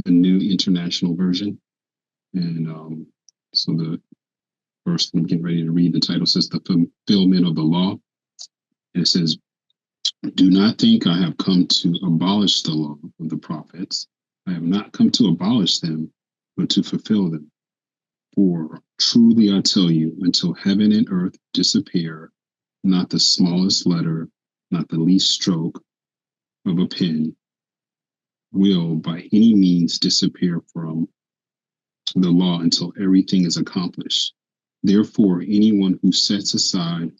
the New International Version. And so the verse I'm getting ready to read, the title says, The Fulfillment of the Law. And it says, Do not think I have come to abolish the law of the prophets. I have not come to abolish them, but to fulfill them. For truly I tell you, until heaven and earth disappear, not the smallest letter, not the least stroke of a pen will by any means disappear from the law until everything is accomplished. Therefore, anyone who sets aside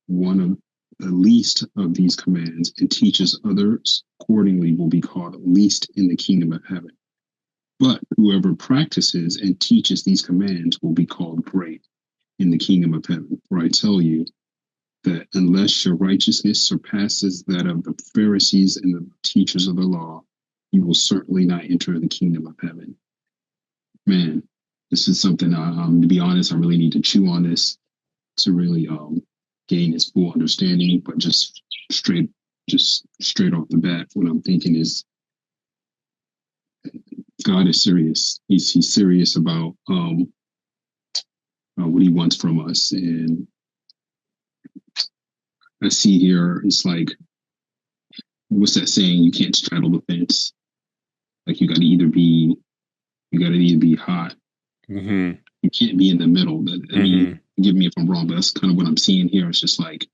one of the least of these commands and teaches others accordingly will be called least in the kingdom of heaven. But whoever practices and teaches these commands will be called great in the kingdom of heaven. For I tell you that unless your righteousness surpasses that of the Pharisees and the teachers of the law, you will certainly not enter the kingdom of heaven. Man, this is something, to be honest, I really need to chew on this to really gain its full understanding. But just straight off the bat, what I'm thinking is God is serious. He's serious about what he wants from us. And I see here, it's like, what's that saying? You can't straddle the fence. Like you got to either be hot. Mm-hmm. You can't be in the middle. I mean, forgive me if I'm wrong, but that's kind of what I'm seeing here. It's just like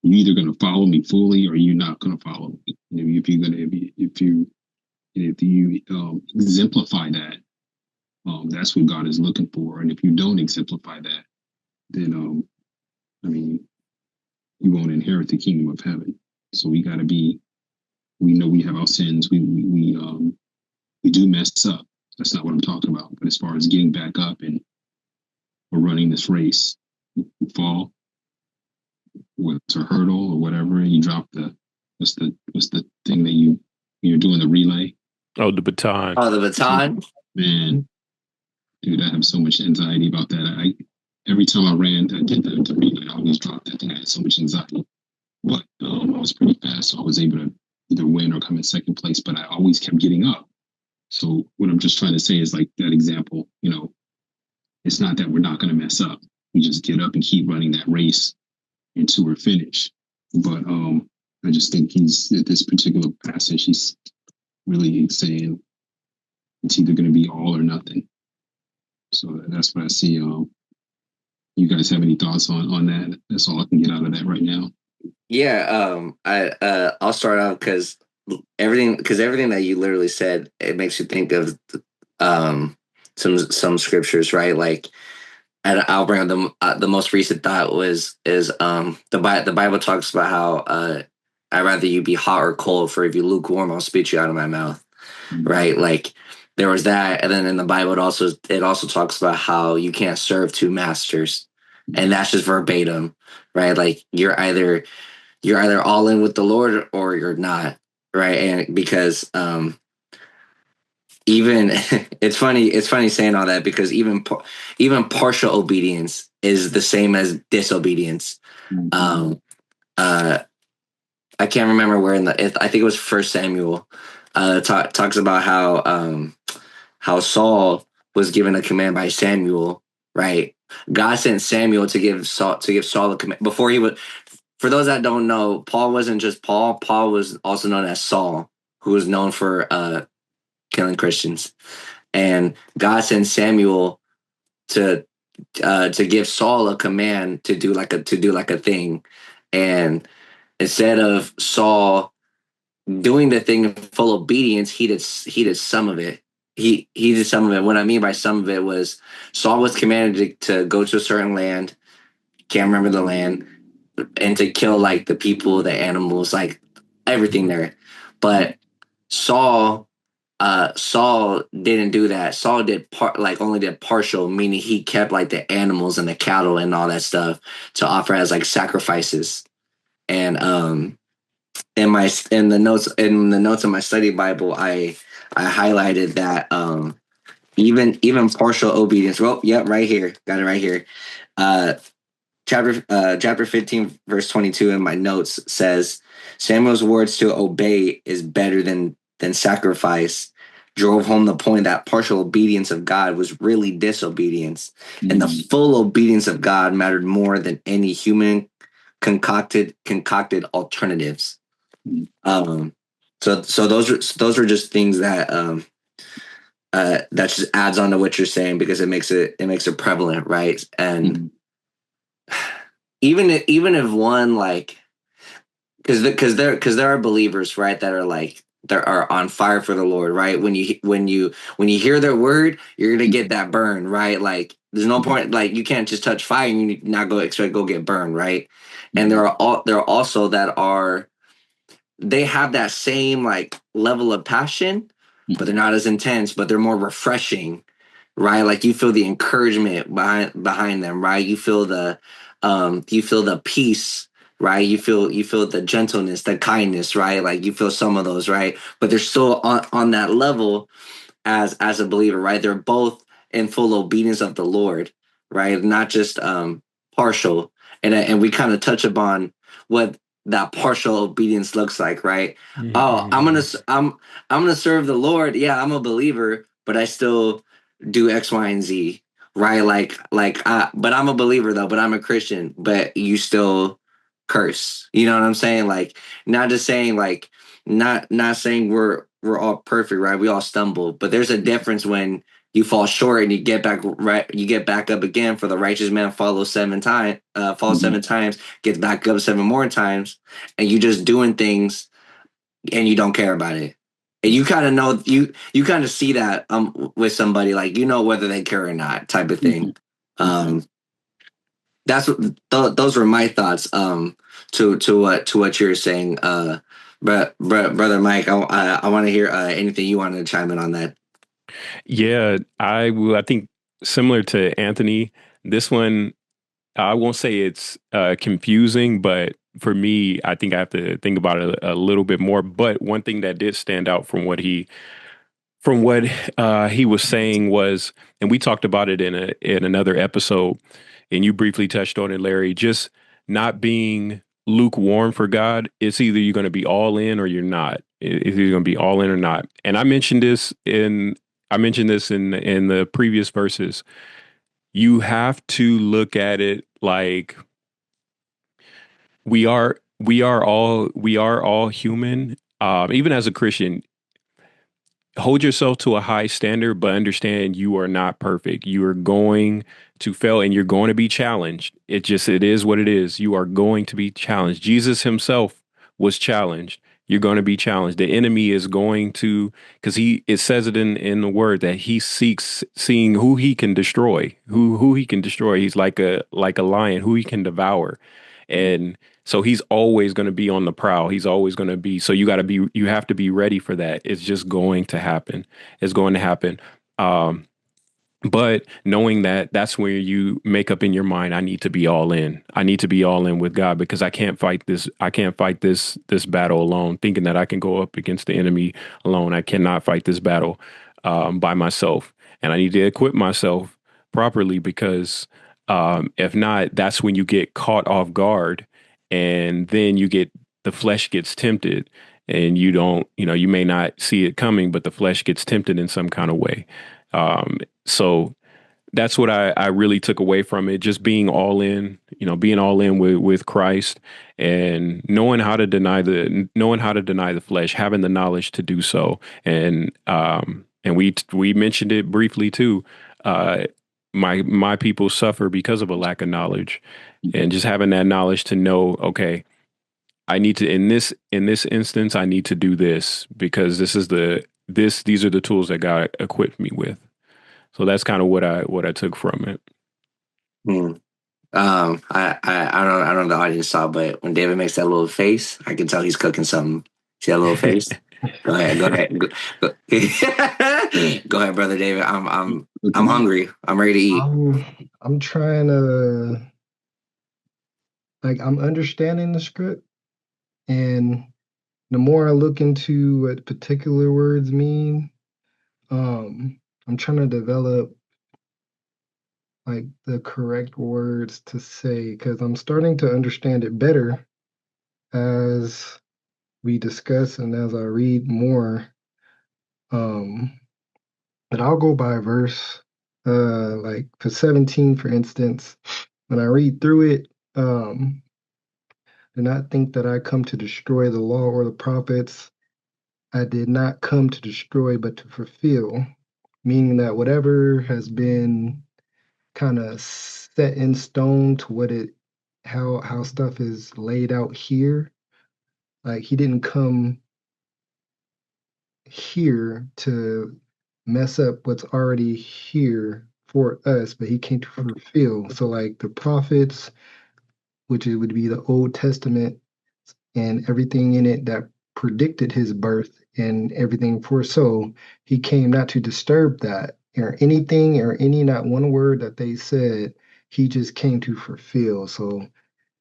you're either going to follow me fully or you're not going to follow me. If you exemplify that, that's what God is looking for. And if you don't exemplify that, then I mean, you won't inherit the kingdom of heaven. So we got to be. We know we have our sins. We do mess up. That's not what I'm talking about. But as far as getting back up and we're running this race, you fall, whether it's a hurdle or whatever, and you drop what's the thing that you're doing the relay? Oh, the baton. Oh, the baton. Man, dude, I have so much anxiety about that. Every time I did the relay, I always dropped that thing. I had so much anxiety. But I was pretty fast, so I was able to either win or come in second place. But I always kept getting up. So what I'm just trying to say is like that example, it's not that we're not going to mess up. We just get up and keep running that race until we're finished. But I just think he's at this particular passage, he's really saying it's either going to be all or nothing. So that's what I see. You guys have any thoughts on that? That's all I can get out of that right now. Yeah, I'll start out because everything that you literally said, it makes you think of some scriptures, right? Like, and I'll bring up the most recent thought is the Bible talks about how I'd rather you be hot or cold, for if you lukewarm, I'll spit you out of my mouth, right? Like there was that, and then in the Bible it also talks about how you can't serve two masters, and that's just verbatim, right? Like you're either all in with the Lord or you're not, right? And because even it's funny saying all that, because even partial obedience is the same as disobedience. I can't remember where I think it was First Samuel talks about how Saul was given a command by Samuel, right? God sent Samuel to give Saul a command before he would. For those that don't know, Paul wasn't just Paul. Paul was also known as Saul, who was known for killing Christians. And God sent Samuel to give Saul a command to do like a thing. And instead of Saul doing the thing in full obedience, he did some of it. He did some of it. What I mean by some of it was Saul was commanded to go to a certain land. Can't remember the land. And to kill like the people, the animals, like everything there. But Saul didn't do that. Saul only did partial, meaning he kept like the animals and the cattle and all that stuff to offer as like sacrifices. And in the notes of my study Bible, I highlighted that even partial obedience. Well, yeah, right here, got it right here. Chapter 15, verse 22 in my notes says, Samuel's words to obey is better than sacrifice, drove home the point that partial obedience of God was really disobedience, and the Mm, full obedience of God mattered more than any human concocted alternatives. mm, So those are just things that that just adds on to what you're saying, because it makes it prevalent, right? And mm, even if one, like, because there are believers, right, that are like, that are on fire for the Lord, right? When you hear their word, you're gonna get that burn, right? Like, there's no mm, point, like, you can't just touch fire and you not go expect to go get burned, right? And mm, there are also that are, they have that same, like, level of passion, but they're mm, not as intense, but they're more refreshing, right? Like, you feel the encouragement behind them, right? You feel the peace, right? You feel the gentleness, the kindness, right? Like, you feel some of those, right? But they're still on that level as a believer, right? They're both in full obedience of the Lord, right? Not just partial. And we kind of touch upon what that partial obedience looks like, right? Oh, Mm-hmm. I'm gonna serve the Lord. Yeah, I'm a believer, but I still do X, Y, and Z, right? But I'm a believer though, but I'm a Christian, but you still curse. You know what I'm saying? Like, not just saying, like, not saying we're all perfect, right? We all stumble, but there's a difference when you fall short and you get back, right. You get back up again. For the righteous man falls mm, 7 times, gets back up 7 more times, and you just doing things and you don't care about it. And you kind of know, you kind of see that with somebody, like, whether they care or not, type of thing. mm, mm. Um, those were my thoughts to what you're saying. But brother Mike, I want to hear anything you wanted to chime in on that. Yeah, I think similar to Anthony, this one, I won't say it's confusing, but for me, I think I have to think about it a little bit more. But one thing that did stand out from what he was saying was, and we talked about it in another episode, and you briefly touched on it, Larry, just not being lukewarm for God. It's either you're going to be all in or you're not. It's either going to be all in or not. And I mentioned this in the previous verses. You have to look at it like we are all human. Even as a Christian, hold yourself to a high standard, but understand you are not perfect. You are going to fail and you're going to be challenged. It is what it is. You are going to be challenged. Jesus himself was challenged. You're going to be challenged. The enemy is going to, because it says it in the word that he seeks seeing who he can destroy, who he can destroy. He's like a lion, who he can devour. And so he's always going to be on the prowl. He's always going to be. So you have to be ready for that. It's just going to happen. It's going to happen. Um, but knowing that, that's where you make up in your mind, I need to be all in. I need to be all in with God because I can't fight this. I can't fight this battle alone, thinking that I can go up against the enemy alone. I cannot fight this battle by myself. And I need to equip myself properly because if not, that's when you get caught off guard and then the flesh gets tempted and you may not see it coming, but the flesh gets tempted in some kind of way. So that's what I really took away from it. Just being all in, being all in with Christ and knowing how to deny the flesh, having the knowledge to do so. And we mentioned it briefly too. Uh, my people suffer because of a lack of knowledge, and just having that knowledge to know, okay, I need to in this instance, I need to do this because these are the tools that God equipped me with. So that's kind of what I took from it. Hmm. I don't know if the audience saw, but when David makes that little face, I can tell he's cooking something. See that little face? Go ahead, go ahead, go, go ahead, brother David. I'm Okay. hungry. I'm ready to eat. I'm trying to I'm understanding the script, and the more I look into what particular words mean, I'm trying to develop the correct words to say because I'm starting to understand it better as we discuss and as I read more. but I'll go by verse. Like for 17, for instance, when I read through it, do not think that I come to destroy the law or the prophets. I did not come to destroy, but to fulfill, meaning that whatever has been kind of set in stone to what it how stuff is laid out here, like he didn't come here to mess up what's already here for us, but he came to fulfill. So like the prophets, which it would be the Old Testament and everything in it that predicted his birth and everything for so he came not to disturb that or anything or any not one word that they said, he just came to fulfill. So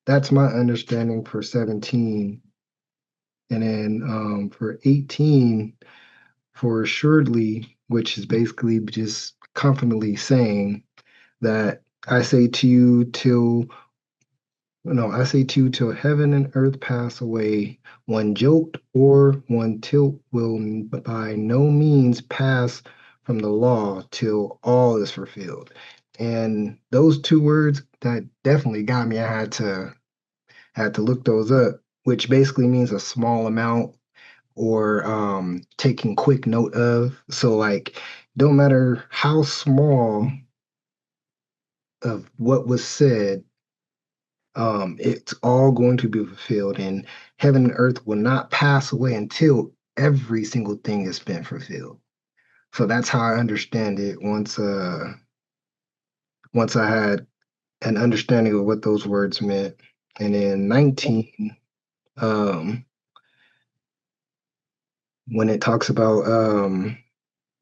that's my understanding for 17. And then for 18, for assuredly, which is basically just confidently saying that I say to you till no, I say to you till heaven and earth pass away, one jolt or one tilt will by no means pass from the law till all is fulfilled. And those two words that definitely got me. I had to look those up, which basically means a small amount or taking quick note of. So like, don't matter how small of what was said, it's all going to be fulfilled, and heaven and earth will not pass away until every single thing has been fulfilled. So that's how I understand it once I had an understanding of what those words meant. And then 19, um, when it talks about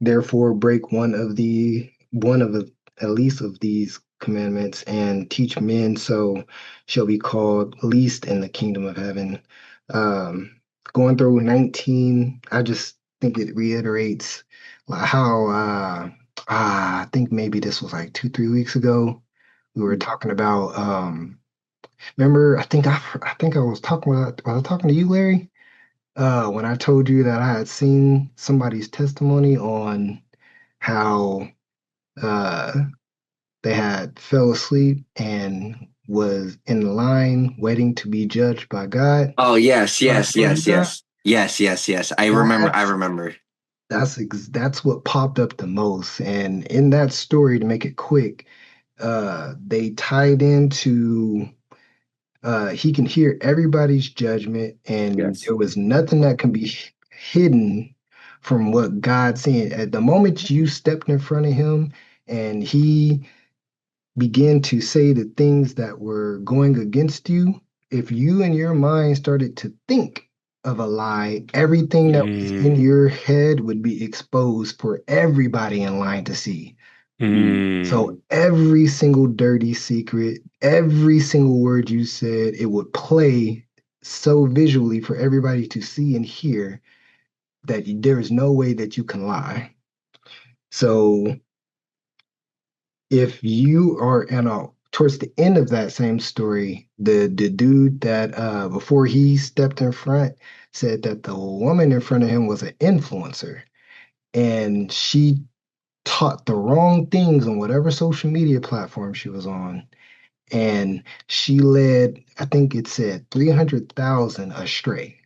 therefore break one of the at least of these commandments and teach men, so shall be called least in the kingdom of heaven. Um, Going through 19, I just think it reiterates how I think maybe this was like 2, 3 weeks ago. We were talking about remember I think I was talking about was I talking to you, Larry? When I told you that I had seen somebody's testimony on how uh, they had fell asleep and was in line waiting to be judged by God. Oh yes, When I yes, told you yes, that, yes, yes, yes, yes. I remember. I that's remember. that's what popped up the most. And in that story, to make it quick, they tied into he can hear everybody's judgment, and Yes. there was nothing that can be hidden from what God's saying. At the moment you stepped in front of him and he began to say the things that were going against you, if you in your mind started to think of a lie, everything that was in Mm, your head would be exposed for everybody in line to see. mm, So every single dirty secret, every single word you said, it would play so visually for everybody to see and hear that there is no way that you can lie. So if you are towards the end of that same story, the dude that before he stepped in front said that the woman in front of him was an influencer and she taught the wrong things on whatever social media platform she was on, and she led, I think it said 300,000 astray.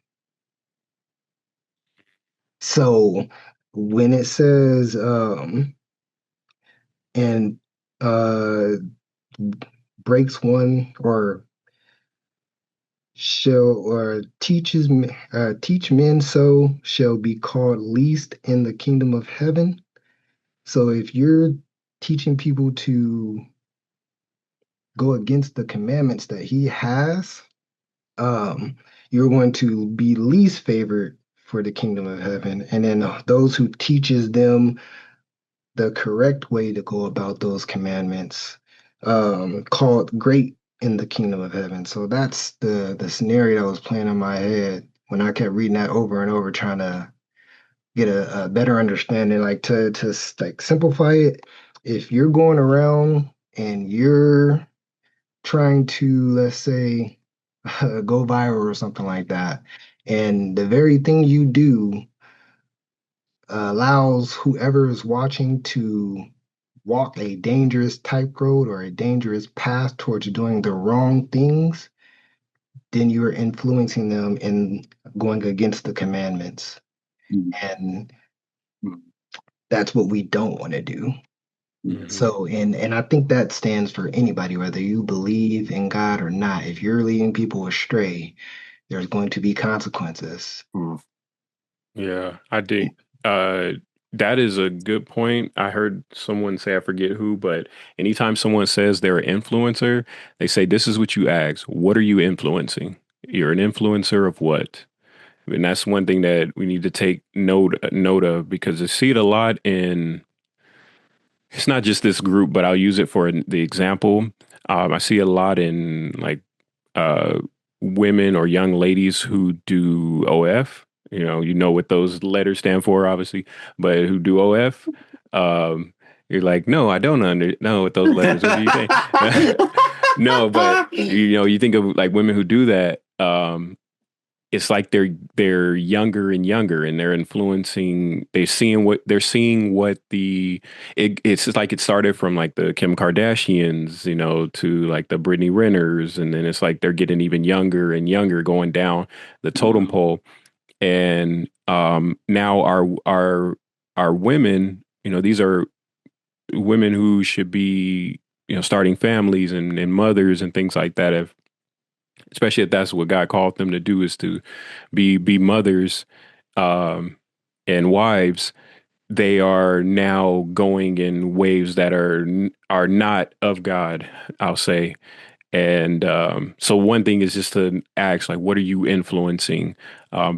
So when it says and uh breaks one or shall or teach men, so shall be called least in the kingdom of heaven. So if you're teaching people to go against the commandments that he has, um, you're going to be least favored for the kingdom of heaven. And then those who teaches them the correct way to go about those commandments, called great in the kingdom of heaven. So that's the scenario that was playing in my head when I kept reading that over and over, trying to get a better understanding. Like to like simplify it, if you're going around and you're trying to, let's say, go viral or something like that, and the very thing you do allows whoever is watching to walk a dangerous tightroad or a dangerous path towards doing the wrong things, then you're influencing them in going against the commandments. Mm. And that's what we don't want to do. Mhm. So, and I think that stands for anybody, whether you believe in God or not. If you're leading people astray, there's going to be consequences. Yeah, I think that is a good point. I heard someone say, I forget who, but anytime someone says they're an influencer, they say, this is what you ask. What are you influencing? You're an influencer of what? And that's one thing that we need to take note of, because I see it a lot in, it's not just this group, but I'll use it for the example. I see a lot in like uh, women or young ladies who do OF. You know what those letters stand for, obviously, but who do OF. You're like, no, I don't know what those letters. What do you think? No, but you think of like women who do that. It's like they're younger and younger, and they're influencing. They're seeing what it's just like it started from like the Kim Kardashians, to like the Brittany Renners, and then it's like they're getting even younger and younger, going down the totem pole, and now our women, these are women who should be starting families and mothers and things like that, especially if that's what God called them to do, is to be mothers um, and wives. They are now going in waves that are not of God, I'll say. And so one thing is just to ask, like, what are you influencing?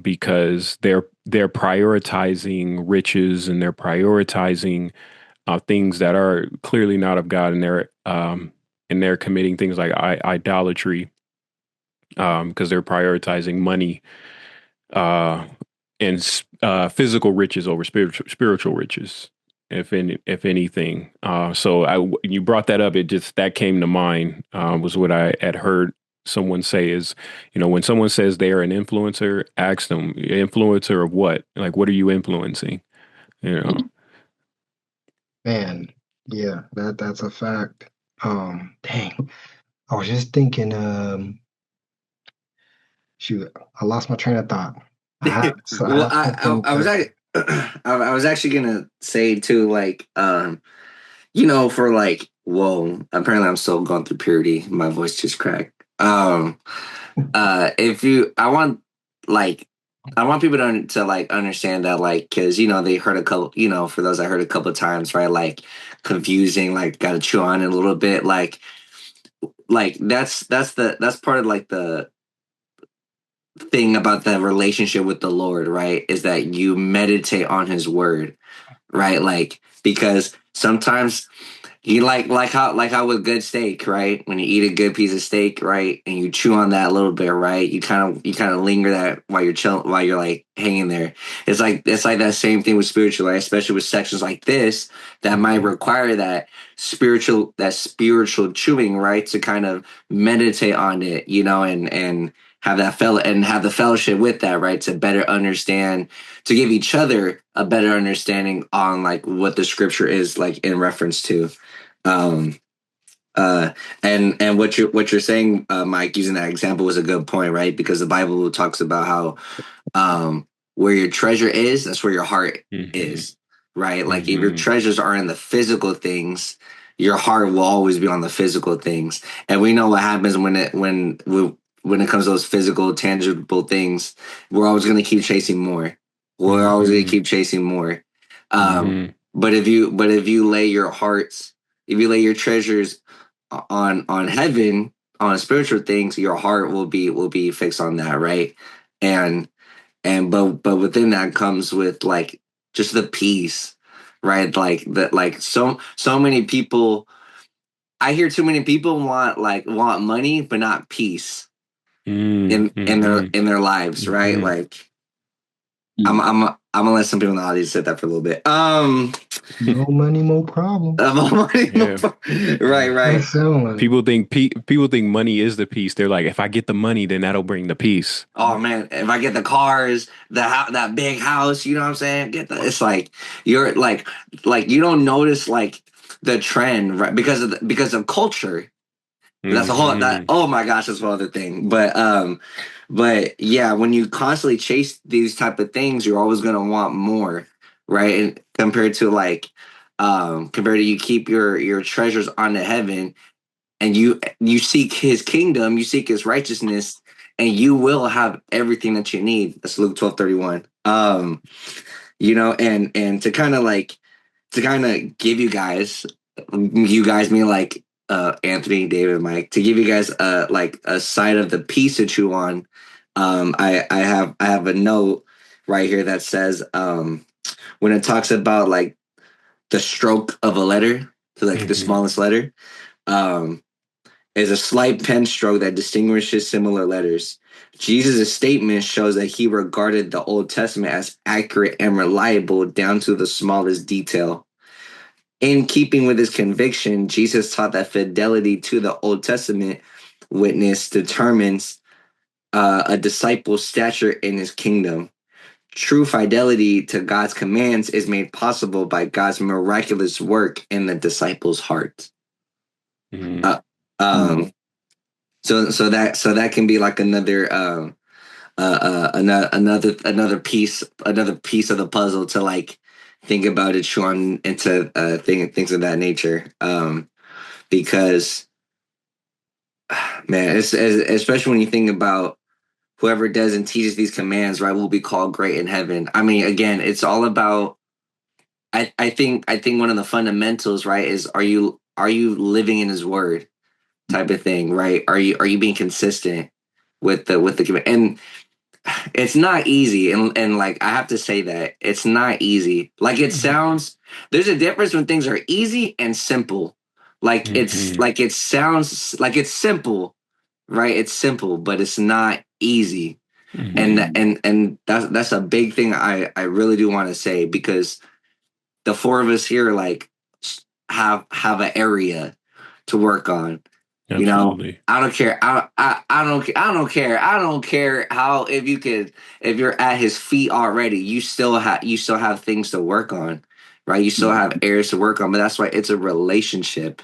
Because they're prioritizing riches, and they're prioritizing things that are clearly not of God, and they're committing things like idolatry, because they're prioritizing money uh, and physical riches over spiritual riches, if anything. So when you brought that up, that came to mind. Was what I had heard someone say is, when someone says they are an influencer, ask them, influencer of what? Like, what are you influencing? You know. Man, yeah, that's a fact. Dang, I was just thinking, shoot, I lost my train of thought. I Well, have something I was that, I was actually gonna say too, like, for like, whoa, apparently I'm still going through puberty. My voice just cracked. If you, like, I want people to like understand that, like, because they heard a couple, for those I heard a couple of times, right? Like, confusing, like, got to chew on it a little bit, like that's part of like the thing about the relationship with the Lord, right? Is that you meditate on His Word, right? Like, because sometimes you like how with good steak, right? When you eat a good piece of steak, right, and you chew on that a little bit, right? You kind of linger that while you're chilling, while you're like hanging there. It's like that same thing with spiritual, right? Especially with sections like this that might require that spiritual chewing, right? To kind of meditate on it, and have have the fellowship with that, right? To better understand, to give each other a better understanding on like what the scripture is like in reference to. Um, and what you're saying, Mike, using that example was a good point, right? Because the Bible talks about how where your treasure is, that's where your heart is, right? Like if your treasures are in the physical things, your heart will always be on the physical things. And we know what happens when it comes to those physical, tangible things. We're always going to keep chasing more. We're always going to keep chasing more. But if you lay your hearts, if you lay your treasures on heaven, on spiritual things, your heart will be fixed on that, right? And but within that comes with like just the peace, right? Like that, like so many people. I hear too many people want money but not peace in their lives, right? Like I'm I'm gonna let some people in the audience sit that for a little bit. No money, no problem. Yeah. Right. That sound like People think money is the peace. They're like, if I get the money, then that'll bring the peace. Oh man, if I get the cars, that big house, you know what I'm saying? It's like you're like you don't notice like the trend, right? Because of culture. That's a whole that Mhm. oh my gosh, that's a whole other thing. But yeah, when you constantly chase these type of things, you're always gonna want more, right? And compared to you keep your treasures on the heaven, and you seek his kingdom, you seek his righteousness, and you will have everything that you need. That's Luke 12:31. And to kind of give you guys mean like Anthony, David, Mike, to give you guys like a side of the piece to chew on. I have a note right here that says when it talks about like the stroke of a letter, so like the Mhm. smallest letter, um, is a slight pen stroke that distinguishes similar letters. Jesus' statement shows that he regarded the Old Testament as accurate and reliable down to the smallest detail. In keeping with his conviction, Jesus taught that fidelity to the Old Testament witness determines a disciple's stature in his kingdom. True fidelity to God's commands is made possible by God's miraculous work in the disciple's heart. Mhm. Uh, um, so that can be like another piece of the puzzle to like think about it, Sean, into things of that nature. Because man, especially when you think about whoever does and teaches these commands, right, will be called great in heaven. I mean, again, it's all about. I think one of the fundamentals, right, is are you living in His Word, type of thing, right? Are you being consistent with the command? And it's not easy, and like I have to say that it's not easy. Like it sounds. There's a difference when things are easy and simple. Mhm. It sounds like it's simple, right? It's simple, but it's not easy. And Mhm. and that's a big thing I really do want to say, because the four of us here like have an area to work on. You know, Absolutely. I don't care. I don't care how, if you're at his feet already, you still have things to work on, right? You still have areas to work on, but that's why it's a relationship,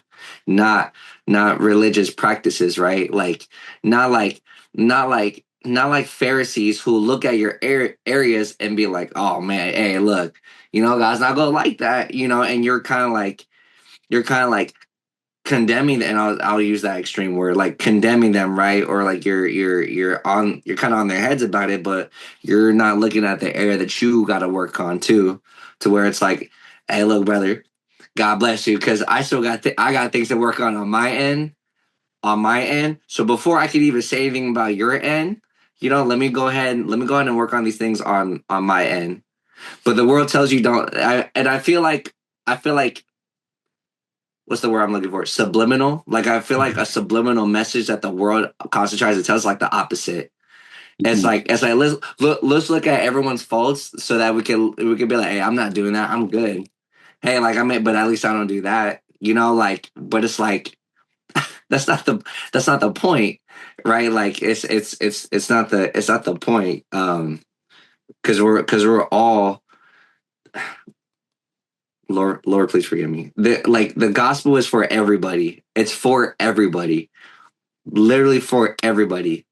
not not religious practices, right? Like not like Pharisees who look at your areas and be like, oh man, hey, look, God's not gonna like that, and you're kind of like condemning, and I'll use that extreme word, like condemning them, right? Or like you're kind of on their heads about it, but you're not looking at the area that you got to work on too, to where it's like, hey, look, brother, God bless you, because I still I got things to work on my end. So before I could even say anything about your end, let me go ahead and work on these things on my end. But the world tells you don't. And I feel like what's the word I'm looking for? Subliminal. Like I feel like a subliminal message that the world constantly tries to tell us, like the opposite. It's like let's look at everyone's faults so that we can be like, hey, I'm not doing that. I'm good. Hey, like but at least I don't do that. But it's like that's not the point, right? Like it's not the point. Because we're all, Lord, please forgive me. The gospel is for everybody. It's for everybody, literally for everybody.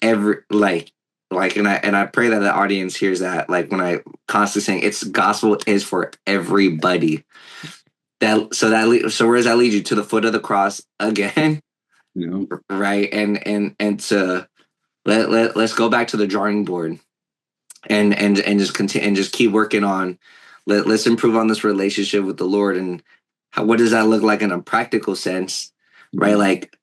Every and I pray that the audience hears that. Like when I constantly saying it's gospel is for everybody. So where does that lead you? To the foot of the cross again, right? And to let's go back to the drawing board, and just continue and just keep working on. Let's improve on this relationship with the Lord, and what does that look like in a practical sense, right? Like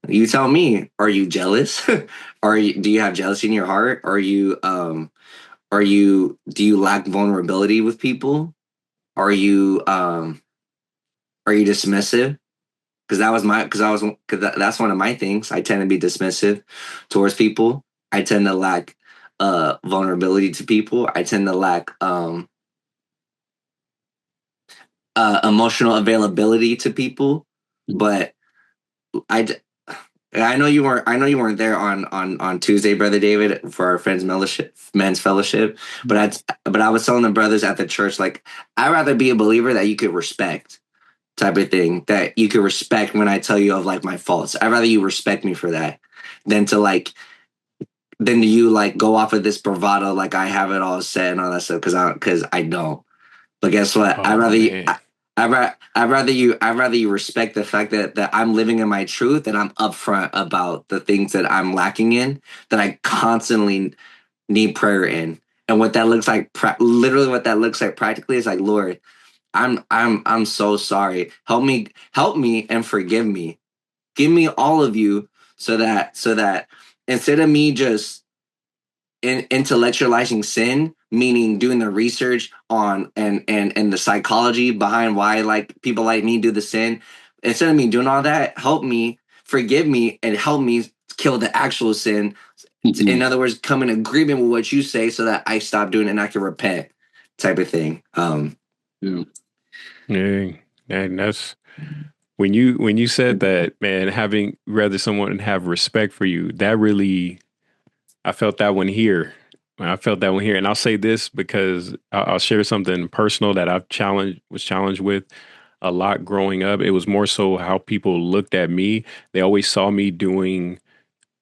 you tell me, are you jealous? Do you have jealousy in your heart? Do you lack vulnerability with people? Are you dismissive? Because that's one of my things. I tend to be dismissive towards people. I tend to lack vulnerability to people. I tend to lack emotional availability to people. But I I know you weren't. I know you weren't there on Tuesday, brother David, for our men's fellowship. But I was telling the brothers at the church, like, I'd rather be a believer that you could respect, type of thing, that you could respect when I tell you of like my faults. I'd rather you respect me for that than to like than you like go off of this bravado like I have it all set and all that stuff because I don't. But guess what? Oh man. I'd rather you respect the fact that I'm living in my truth and I'm upfront about the things that I'm lacking in, that I constantly need prayer in. And what that looks like, literally what that looks like practically is like, Lord, I'm so sorry. Help me and forgive me. Give me all of you so that instead of me just intellectualizing sin, meaning doing the research on and the psychology behind why like people like me do the sin, instead of me doing all that, help me, forgive me, and help me kill the actual sin. In other words, come in agreement with what you say so that I stop doing it and I can repent, type of thing. Yeah. Yeah. And that's when you said that, man, having rather someone have respect for you, that really I felt that one here. I felt that one here. And I'll say this because I'll share something personal that was challenged with a lot growing up. It was more so how people looked at me. They always saw me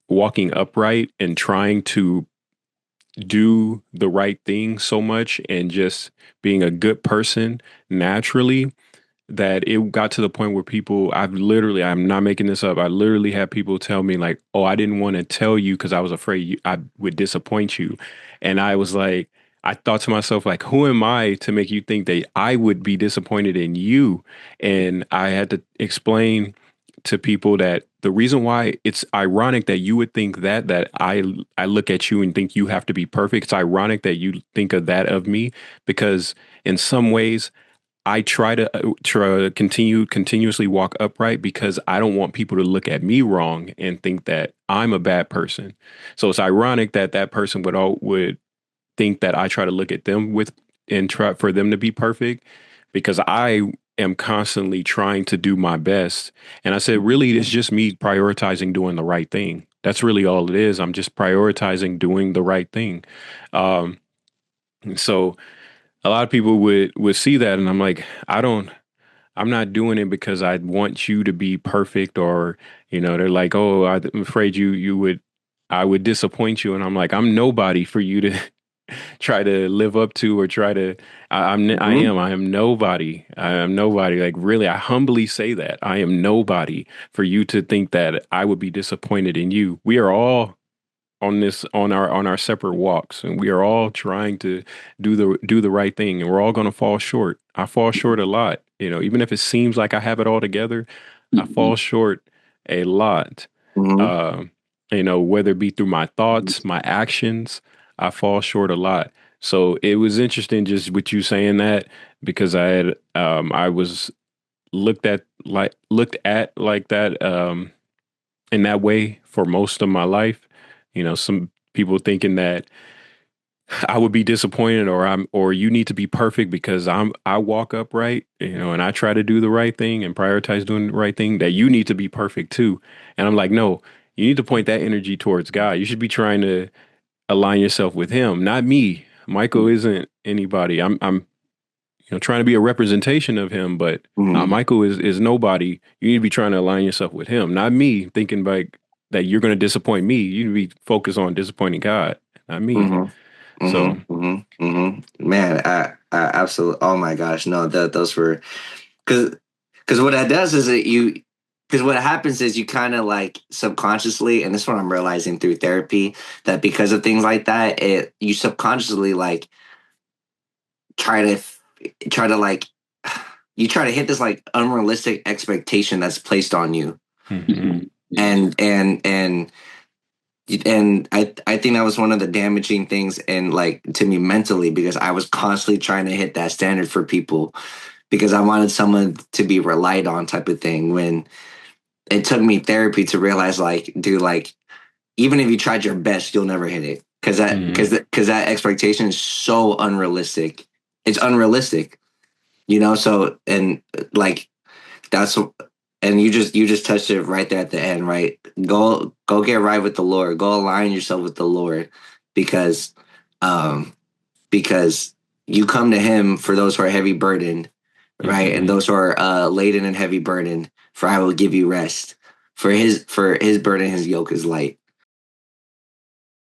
walking upright and trying to do the right thing so much and just being a good person naturally that it got to the point where I'm not making this up. I literally had people tell me like, "Oh, I didn't want to tell you because I was afraid I would disappoint you." And I was like, I thought to myself like, "Who am I to make you think that I would be disappointed in you?" And I had to explain to people that the reason why it's ironic that you would think that I look at you and think you have to be perfect. It's ironic that you think of that of me because in some ways I try to continuously walk upright because I don't want people to look at me wrong and think that I'm a bad person. So it's ironic that that person would think that I try to look at them with and try for them to be perfect because I am constantly trying to do my best. And I said, really, it's just me prioritizing doing the right thing. That's really all it is. I'm just prioritizing doing the right thing. Um, so a lot of people would see that and I'm like, I'm not doing it because I want you to be perfect or, they're like, oh, I'm afraid I would disappoint you. And I'm like, I'm nobody for you to try to live up to or try to, I am nobody. I am nobody. Like really, I humbly say that I am nobody for you to think that I would be disappointed in you. We are all on our separate walks and we are all trying to do the right thing and we're all going to fall short. I fall short a lot, even if it seems like I have it all together, I fall short a lot. Mm-hmm. uh, whether it be through my thoughts, my actions, I fall short a lot. So it was interesting just with you saying that because I was looked at like that in that way for most of my life. Some people thinking that I would be disappointed or you need to be perfect because I walk upright, and I try to do the right thing and prioritize doing the right thing, that you need to be perfect too. And I'm like, no, you need to point that energy towards God. You should be trying to align yourself with him, not me. Michael isn't anybody. I'm trying to be a representation of him, but Mm-hmm. Michael is nobody. You need to be trying to align yourself with him, not me thinking like that you're going to disappoint me. You need to be focused on disappointing God, not me. Mm-hmm. So, Mm-hmm. Mm-hmm. Mm-hmm. Man, I absolutely. Oh my gosh, no, those were because what that does is because what happens is you kind of like subconsciously, and this is what I'm realizing through therapy, that because of things like that, you subconsciously like try to try to like you try to hit this like unrealistic expectation that's placed on you, mhm. and I think that was one of the damaging things and like to me mentally because I was constantly trying to hit that standard for people because I wanted someone to be relied on type of thing when it took me therapy to realize like dude, like even if you tried your best you'll never hit it. because that expectation is so unrealistic. It's unrealistic, So and like that's and you just touched it right there at the end, right? Go get right with the Lord. Go align yourself with the Lord, because um because you come to Him for those who are heavy burdened, right? And those who are laden and heavy burdened, for I will give you rest. For his burden, his yoke is light.